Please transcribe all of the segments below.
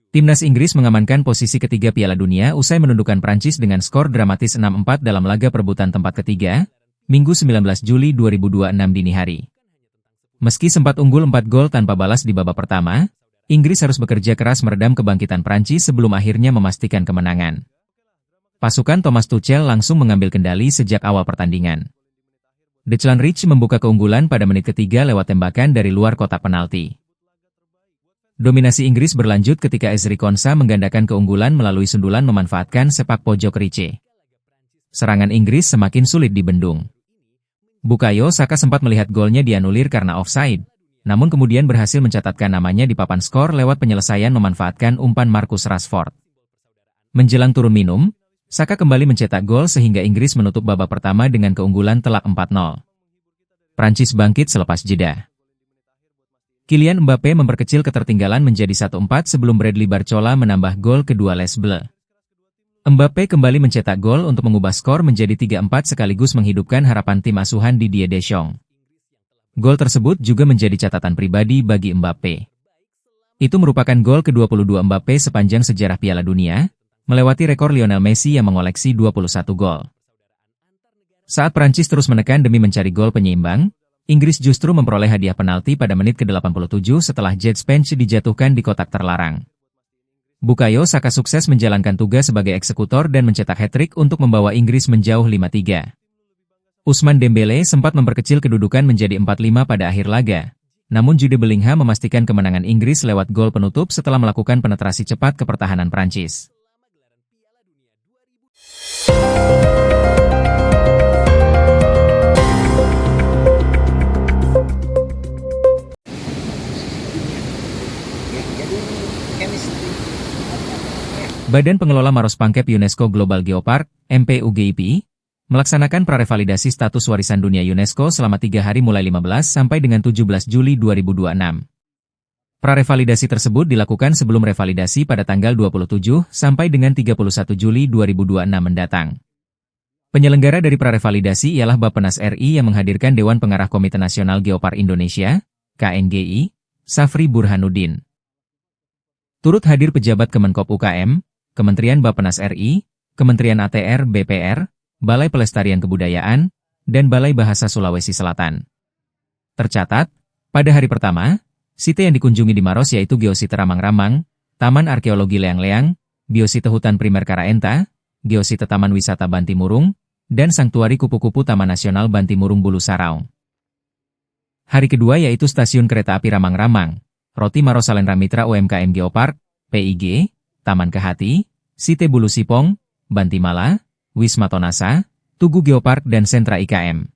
Timnas Inggris mengamankan posisi ketiga Piala Dunia usai menundukkan Prancis dengan skor dramatis 6-4 dalam laga perebutan tempat ketiga, Minggu 19 Juli 2026 dini hari. Meski sempat unggul 4 gol tanpa balas di babak pertama, Inggris harus bekerja keras meredam kebangkitan Prancis sebelum akhirnya memastikan kemenangan. Pasukan Thomas Tuchel langsung mengambil kendali sejak awal pertandingan. Declan Rice membuka keunggulan pada menit ketiga lewat tembakan dari luar kotak penalti. Dominasi Inggris berlanjut ketika Ezri Konsa menggandakan keunggulan melalui sundulan memanfaatkan sepak pojok Rice. Serangan Inggris semakin sulit dibendung. Bukayo Saka sempat melihat golnya dianulir karena offside, namun kemudian berhasil mencatatkan namanya di papan skor lewat penyelesaian memanfaatkan umpan Marcus Rashford. Menjelang turun minum, Saka kembali mencetak gol sehingga Inggris menutup babak pertama dengan keunggulan telak 4-0. Prancis bangkit selepas jeda. Kylian Mbappe memperkecil ketertinggalan menjadi 1-4 sebelum Bradley Barcola menambah gol kedua Les Bleus. Mbappe kembali mencetak gol untuk mengubah skor menjadi 3-4 sekaligus menghidupkan harapan tim asuhan Didier Deschamps. Gol tersebut juga menjadi catatan pribadi bagi Mbappe. Itu merupakan gol ke-22 Mbappe sepanjang sejarah Piala Dunia, melewati rekor Lionel Messi yang mengoleksi 21 gol. Saat Prancis terus menekan demi mencari gol penyeimbang, Inggris justru memperoleh hadiah penalti pada menit ke-87 setelah Jed Spence dijatuhkan di kotak terlarang. Bukayo Saka sukses menjalankan tugas sebagai eksekutor dan mencetak hat-trick untuk membawa Inggris menjauh 5-3. Ousmane Dembélé sempat memperkecil kedudukan menjadi 4-5 pada akhir laga, namun Jude Bellingham memastikan kemenangan Inggris lewat gol penutup setelah melakukan penetrasi cepat ke pertahanan Prancis. Badan Pengelola Maros Pangkep UNESCO Global Geopark, MPUGIP, melaksanakan prarevalidasi status warisan dunia UNESCO selama 3 hari mulai 15 sampai dengan 17 Juli 2026. Prarevalidasi tersebut dilakukan sebelum revalidasi pada tanggal 27 sampai dengan 31 Juli 2026 mendatang. Penyelenggara dari prarevalidasi ialah Bappenas RI yang menghadirkan Dewan Pengarah Komite Nasional Geopark Indonesia, KNGI, Safri Burhanuddin. Turut hadir pejabat Kemenkop UKM, Kementerian Bappenas RI, Kementerian ATR BPR, Balai Pelestarian Kebudayaan, dan Balai Bahasa Sulawesi Selatan. Tercatat, pada hari pertama, site yang dikunjungi di Maros yaitu Geosite Ramang-Ramang, Taman Arkeologi Leang-Leang, Biosite Hutan Primer Karaenta, Geosite Taman Wisata Bantimurung, dan Sanktuari Kupu-Kupu Taman Nasional Bantimurung Bulu Saraung. Hari kedua yaitu Stasiun Kereta Api Ramang-Ramang, Roti Maros Salendra Mitra UMKM Geopark, PIG, Taman Kehati, Site Bulu Sipong, Bantimala, Wisma Tonasa, Tugu Geopark dan Sentra IKM.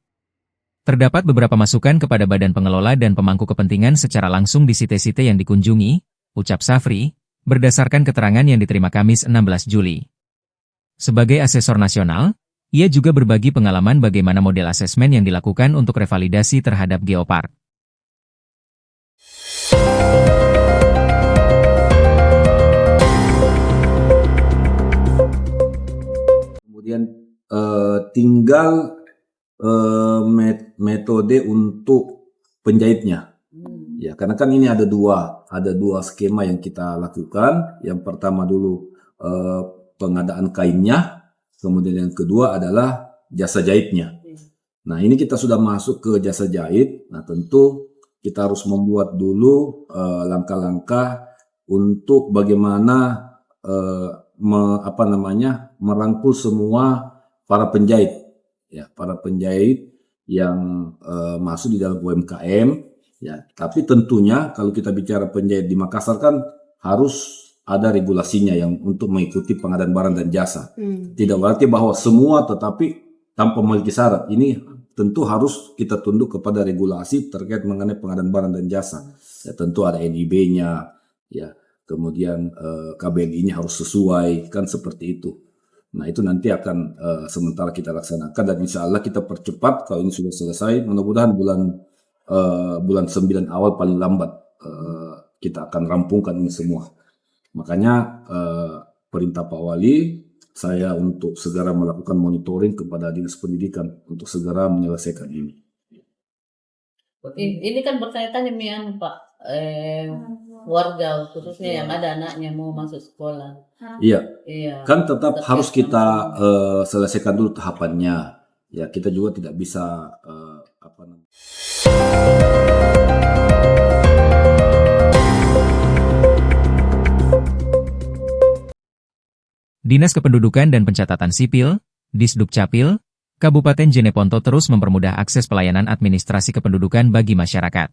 Terdapat beberapa masukan kepada badan pengelola dan pemangku kepentingan secara langsung di site-site yang dikunjungi, ucap Safri, berdasarkan keterangan yang diterima Kamis 16 Juli. Sebagai asesor nasional, ia juga berbagi pengalaman bagaimana model asesmen yang dilakukan untuk revalidasi terhadap Geopark. Kemudian tinggal metode untuk penjahitnya. Ya, karena kan ini ada dua skema yang kita lakukan. Yang pertama dulu pengadaan kainnya, kemudian yang kedua adalah jasa jahitnya. Nah, ini kita sudah masuk ke jasa jahit. Nah, tentu kita harus membuat dulu langkah-langkah untuk bagaimana merangkul semua para penjahit, ya, para penjahit yang masuk di dalam UMKM, ya. Tapi tentunya kalau kita bicara penjahit di Makassar kan harus ada regulasinya yang untuk mengikuti pengadaan barang dan jasa. Tidak berarti bahwa semua tetapi tanpa memiliki syarat. Ini tentu harus kita tunduk kepada regulasi terkait mengenai pengadaan barang dan jasa. Ya, tentu ada NIB-nya, ya. Kemudian KBNI-nya harus sesuai, kan seperti itu. Nah, itu nanti akan sementara kita laksanakan dan insya Allah kita percepat kalau ini sudah selesai. Mudah-mudahan bulan 9 awal paling lambat kita akan rampungkan ini semua. Makanya perintah Pak Wali saya untuk segera melakukan monitoring kepada Dinas Pendidikan untuk segera menyelesaikan ini. Ini kan berkaitan dengan Pak warga khususnya yang ada anaknya mau masuk sekolah. Iya, Iya. kan tetap Tetap harus kita yang selesaikan dulu tahapannya. Ya, kita juga tidak bisa apa namanya. Dinas Kependudukan dan Pencatatan Sipil, Disdukcapil, Kabupaten Jeneponto terus mempermudah akses pelayanan administrasi kependudukan bagi masyarakat.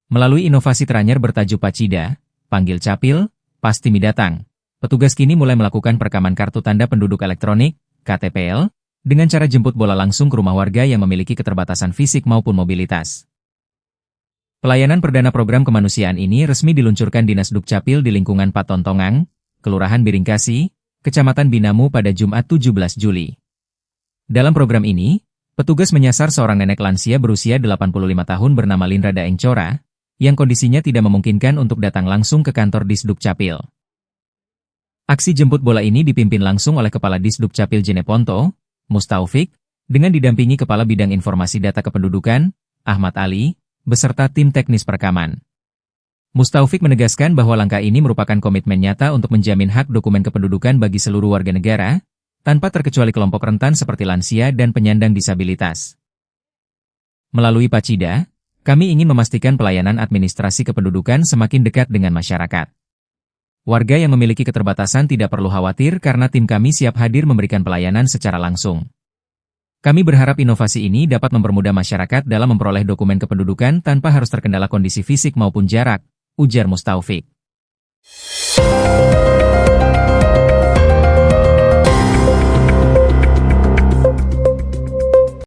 Melalui inovasi teranyar bertajuk Pacida, panggil Capil, pasti mi datang. Petugas kini mulai melakukan perekaman kartu tanda penduduk elektronik, KTPL, dengan cara jemput bola langsung ke rumah warga yang memiliki keterbatasan fisik maupun mobilitas. Pelayanan perdana program kemanusiaan ini resmi diluncurkan Dinas Dukcapil di lingkungan Patontongang, Kelurahan Biringkasi, Kecamatan Binamu pada Jumat 17 Juli. Dalam program ini, petugas menyasar seorang nenek lansia berusia 85 tahun bernama Lindra Daengcora, yang kondisinya tidak memungkinkan untuk datang langsung ke kantor Disdukcapil. Aksi jemput bola ini dipimpin langsung oleh Kepala Disdukcapil Jeneponto, Mustaufik, dengan didampingi Kepala Bidang Informasi Data Kependudukan, Ahmad Ali, beserta tim teknis perekaman. Mustaufik menegaskan bahwa langkah ini merupakan komitmen nyata untuk menjamin hak dokumen kependudukan bagi seluruh warga negara, tanpa terkecuali kelompok rentan seperti lansia dan penyandang disabilitas. Melalui Pacida, kami ingin memastikan pelayanan administrasi kependudukan semakin dekat dengan masyarakat. Warga yang memiliki keterbatasan tidak perlu khawatir karena tim kami siap hadir memberikan pelayanan secara langsung. Kami berharap inovasi ini dapat mempermudah masyarakat dalam memperoleh dokumen kependudukan tanpa harus terkendala kondisi fisik maupun jarak, ujar Mustaufik.